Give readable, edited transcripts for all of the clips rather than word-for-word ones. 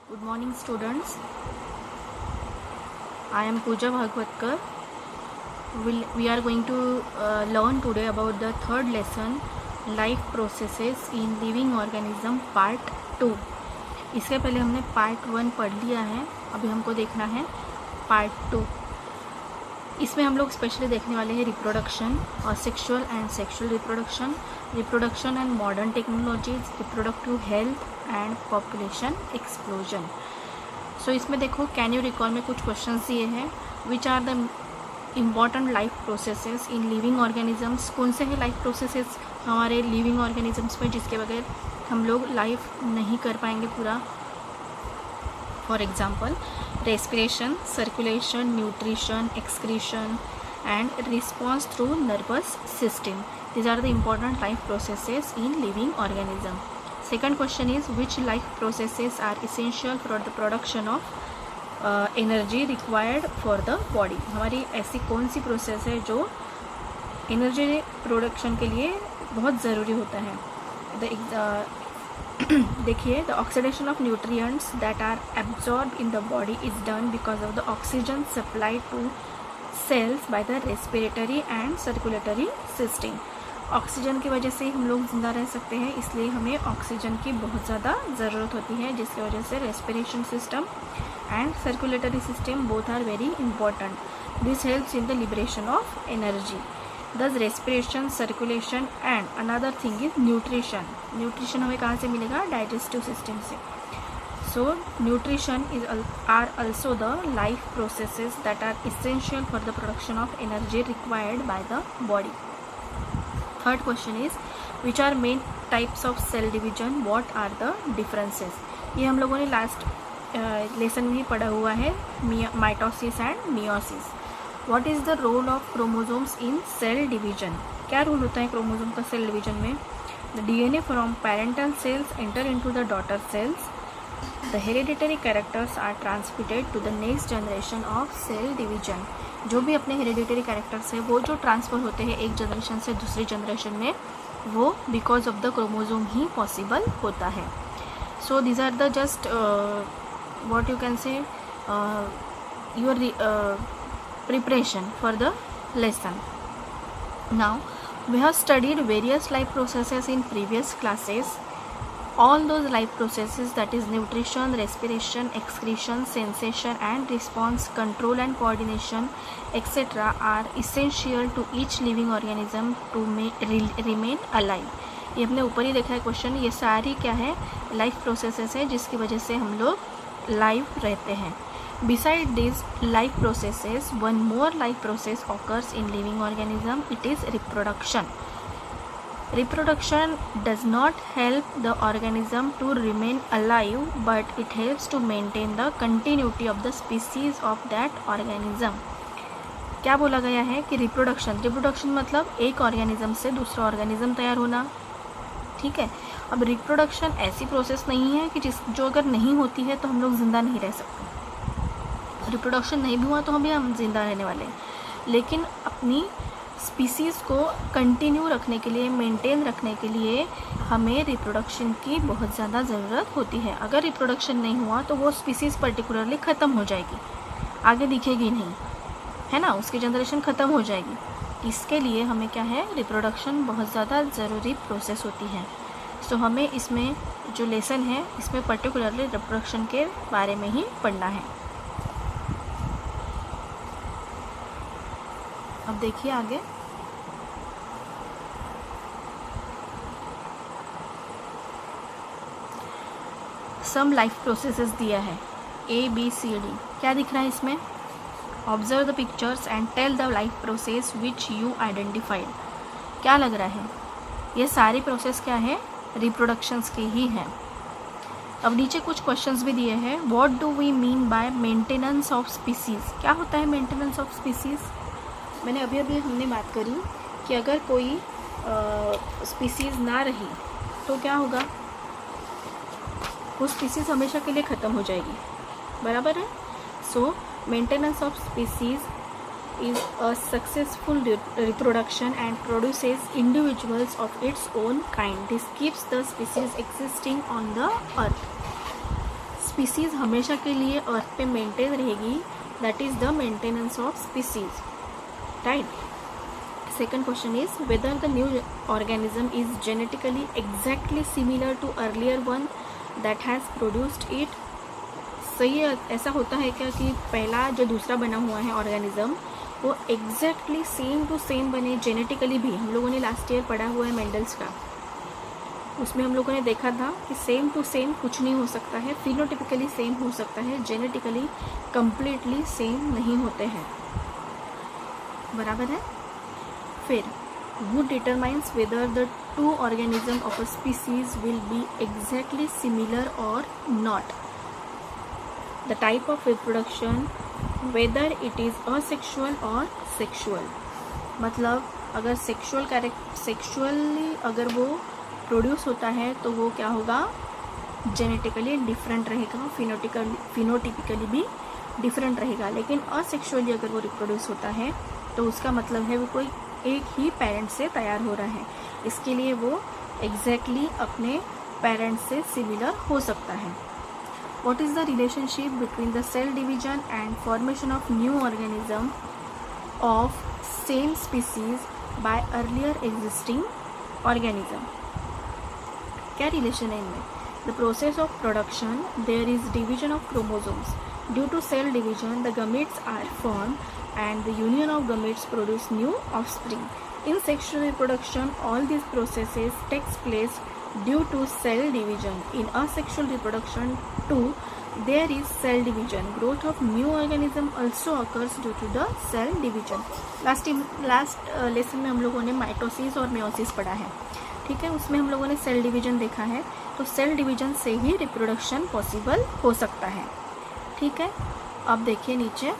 Good morning, students. I am Pooja Bhagwatkar. We are going to learn today about the third lesson, life processes in living organism part 2. इससे पहले हमने part 1 पढ़ लिया है, अभी हमको देखना है पार्ट 2. इसमें हम लोग स्पेशली देखने वाले हैं रिप्रोडक्शन और sexual and sexual reproduction and modern technologies, reproductive health and population explosion. So इसमें देखो, कैन यू रिकॉल में कुछ क्वेश्चंस दिए हैं. Which are the important life processes in living organisms. कौन से हैं लाइफ प्रोसेसेस हमारे लिविंग ऑर्गेनिजम्स में जिसके बगैर हम लोग लाइफ नहीं कर पाएंगे पूरा. For example, respiration, circulation, nutrition, excretion and response through nervous system. These are the important life processes in living organism. Second question is, which life processes are essential for the production of energy required for the body. हमारी ऐसी कौन सी process है जो energy production के लिए बहुत ज़रूरी होता है. देखिए, the oxidation of nutrients that are absorb in the body is done because of the oxygen supply to cells by the respiratory and circulatory system. Oxygen की वजह से हम लोग ज़िंदा रह सकते हैं, इसलिए हमें ऑक्सीजन की बहुत ज़्यादा ज़रूरत होती है, जिसकी वजह से respiration system and circulatory system both are very important. This helps in the liberation of energy. Thus respiration, circulation and another thing is nutrition. Nutrition हमें कहाँ से मिलेगा? Digestive system से. So nutrition are also the life processes that are essential for the production of energy required by the body. Third question is, which are main types of cell division? What are the differences? ये हम लोगों ने last lesson में ही पढ़ा हुआ है, mitosis and meiosis. What is the role of chromosomes in cell division? क्या role होता है क्रोमोसोम का सेल डिवीजन में? The DNA from parental cells enter into the daughter cells. The hereditary characters are transmitted to the next generation of cell division. जो भी अपने hereditary characters है वो जो ट्रांसफ़र होते हैं एक जनरेशन से दूसरी जनरेशन में, वो बिकॉज ऑफ द क्रोमोसोम ही पॉसिबल होता है. So these are the just what you can say your preparation for the lesson. Now we have studied various life processes in previous classes. All those life processes, that is nutrition, respiration, excretion, sensation and response, control and coordination etc. are essential to each living organism to remain alive. ये अपने ऊपर ही देखा है question. ये सारी क्या है? Life processes है जिसकी वजह से हम लोग लाइव रहते हैं. Beside these life processes, one more life process occurs in living organism. It is reproduction. Reproduction does not help the organism to remain alive, but it helps to maintain the continuity of the species of that organism. क्या बोला गया है कि reproduction मतलब एक organism से दूसरा organism तैयार होना. ठीक है. अब रिप्रोडक्शन ऐसी प्रोसेस नहीं है कि जो अगर नहीं होती है तो हम लोग ज़िंदा नहीं रह सकते. रिप्रोडक्शन नहीं भी हुआ तो हम ज़िंदा रहने वाले हैं, लेकिन अपनी स्पीसीज़ को कंटिन्यू रखने के लिए, मेंटेन रखने के लिए हमें रिप्रोडक्शन की बहुत ज़्यादा ज़रूरत होती है. अगर रिप्रोडक्शन नहीं हुआ तो वो स्पीसीज़ पर्टिकुलरली ख़त्म हो जाएगी, आगे दिखेगी नहीं, है ना, उसकी जनरेशन ख़त्म हो जाएगी. इसके लिए हमें क्या है, रिप्रोडक्शन बहुत ज़्यादा ज़रूरी प्रोसेस होती है. सो हमें इसमें जो लेसन है इसमें पर्टिकुलरली रिप्रोडक्शन के बारे में ही पढ़ना है. अब देखिए आगे. सम लाइफ प्रोसेसेस दिया है ABCD. क्या दिख रहा है इसमें? Observe the pictures and tell the life process which you identified. क्या लग रहा है? ये सारी प्रोसेस क्या है? रिप्रोडक्शंस की ही है. अब नीचे कुछ क्वेश्चंस भी दिए हैं. What do we mean by maintenance of species. क्या होता है मेंटेनेंस ऑफ स्पीसीज? मैंने अभी हमने बात करी कि अगर कोई स्पीसीज़ ना रही तो क्या होगा? वो स्पीसीज़ हमेशा के लिए ख़त्म हो जाएगी. बराबर है. So maintenance of species is a successful reproduction and produces individuals of its own kind. This keeps the species existing on the earth. Species हमेशा के लिए अर्थ पे मेंटेन रहेगी, that is the maintenance of species, right. Second question is whether the new organism is genetically exactly similar to earlier one that has produced it. सही है, ऐसा होता है क्या कि पहला जो दूसरा बना हुआ है ऑर्गेनिज्म वो एग्जैक्टली सेम टू सेम बने जेनेटिकली भी. हम लोगों ने लास्ट ईयर पढ़ा हुआ है मेंडल्स का, उसमें हम लोगों ने देखा था कि सेम टू सेम कुछ नहीं हो सकता है, फिनोटिपिकली सेम हो सकता है, जेनेटिकली कंप्लीटली सेम नहीं होते हैं. बराबर है. फिर who determines whether the two organism of a species will be exactly similar or not. The type of reproduction, whether it is asexual or sexual. मतलब अगर सेक्सुअली अगर वो प्रोड्यूस होता है तो वो क्या होगा, जेनेटिकली डिफरेंट रहेगा, फिनोटिपिकली भी डिफरेंट रहेगा. लेकिन असेक्सुअली अगर वो रिप्रोड्यूस होता है तो उसका मतलब है वो कोई एक ही पेरेंट से तैयार हो रहा है, इसके लिए वो एग्जैक्टली अपने पेरेंट से सिमिलर हो सकता है. What is the relationship between the cell division and formation of new organism of same species by earlier existing organism. क्या रिलेशन है इनमें? The process of production, there is division of chromosomes. Due to cell division the gametes are form and the union of gametes produce new offspring. In sexual reproduction, all these processes takes place due to cell division. In asexual reproduction too, there is cell division. Growth of new organism also occurs due to the cell division. last lesson में हम लोगों ने mitosis और meiosis पढ़ा है, ठीक है. उसमें हम लोगों ने सेल डिवीजन देखा है, तो सेल डिवीजन से ही रिप्रोडक्शन पॉसिबल हो सकता है, ठीक है. अब देखिए नीचे,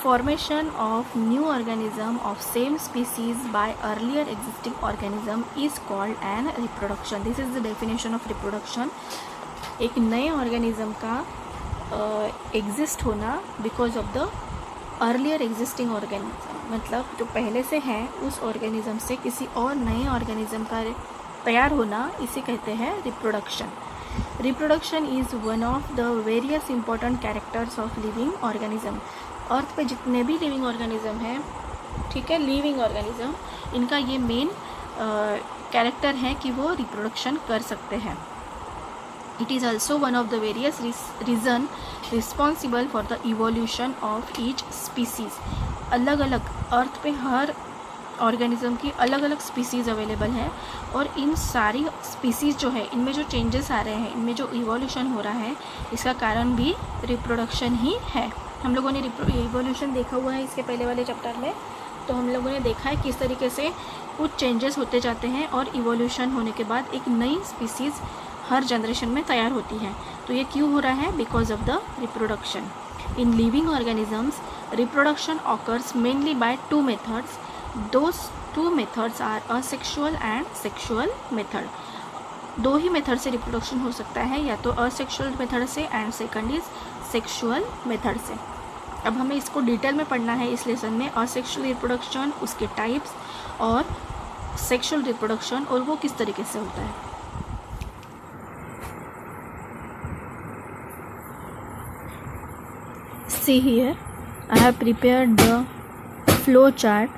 formation of new organism of same species by earlier existing organism is called an reproduction. This is the definition of reproduction. एक नए ऑर्गेनिज्म का एग्जिस्ट होना because of the earlier existing organism, मतलब जो पहले से है उस ऑर्गेनिज्म से किसी और नए ऑर्गेनिज्म का तैयार होना, इसे कहते हैं reproduction. Reproduction is one of the various important characters of living organism. Earth पे जितने भी लिविंग ऑर्गेनिज्म हैं, ठीक है, लिविंग ऑर्गेनिज्म, इनका ये मेन कैरेक्टर है कि वो रिप्रोडक्शन कर सकते हैं. It is also one of the various reason responsible for the evolution of each species. अलग अलग अर्थ पे हर ऑर्गेनिज्म की अलग अलग स्पीसीज़ अवेलेबल हैं, और इन सारी स्पीसीज़ जो है, इनमें जो चेंजेस आ रहे हैं, इनमें जो इवोल्यूशन हो रहा है, इसका कारण भी रिप्रोडक्शन ही है. हम लोगों ने इवोल्यूशन देखा हुआ है इसके पहले वाले चैप्टर में, तो हम लोगों ने देखा है किस तरीके से कुछ चेंजेस होते जाते हैं और इवोल्यूशन होने के बाद एक नई स्पीसीज़ हर जनरेशन में तैयार होती है. तो ये क्यों हो रहा है? Because of the reproduction. In living organisms reproduction occurs mainly by two methods. Those two methods are asexual and sexual method. दो ही मेथड से रिप्रोडक्शन हो सकता है, या तो असेक्सुअल मेथड से and second is sexual method से. अब हमें इसको डिटेल में पढ़ना है इस लेसन में, असेक्सुअल रिप्रोडक्शन, उसके टाइप्स, और सेक्सुअल रिप्रोडक्शन, और वो किस तरीके से होता है. See here, I have prepared the flow chart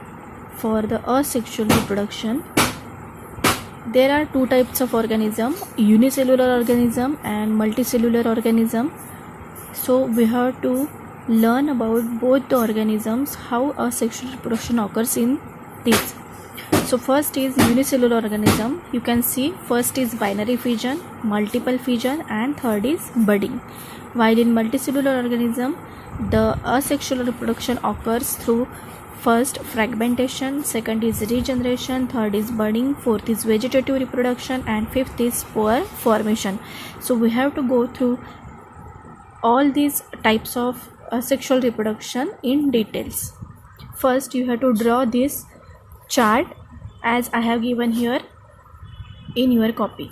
for the asexual reproduction. There are two types of organism, unicellular organism and multicellular organism. So we have to learn about both the organisms, how asexual reproduction occurs in these. So first is unicellular organism. You can see first is binary fission, multiple fission, and third is budding. While in multicellular organism, the asexual reproduction occurs through first fragmentation, second is regeneration, third is budding, fourth is vegetative reproduction, and fifth is spore formation. So we have to go through all these types of asexual reproduction in details. First you have to draw this chart as I have given here in your copy.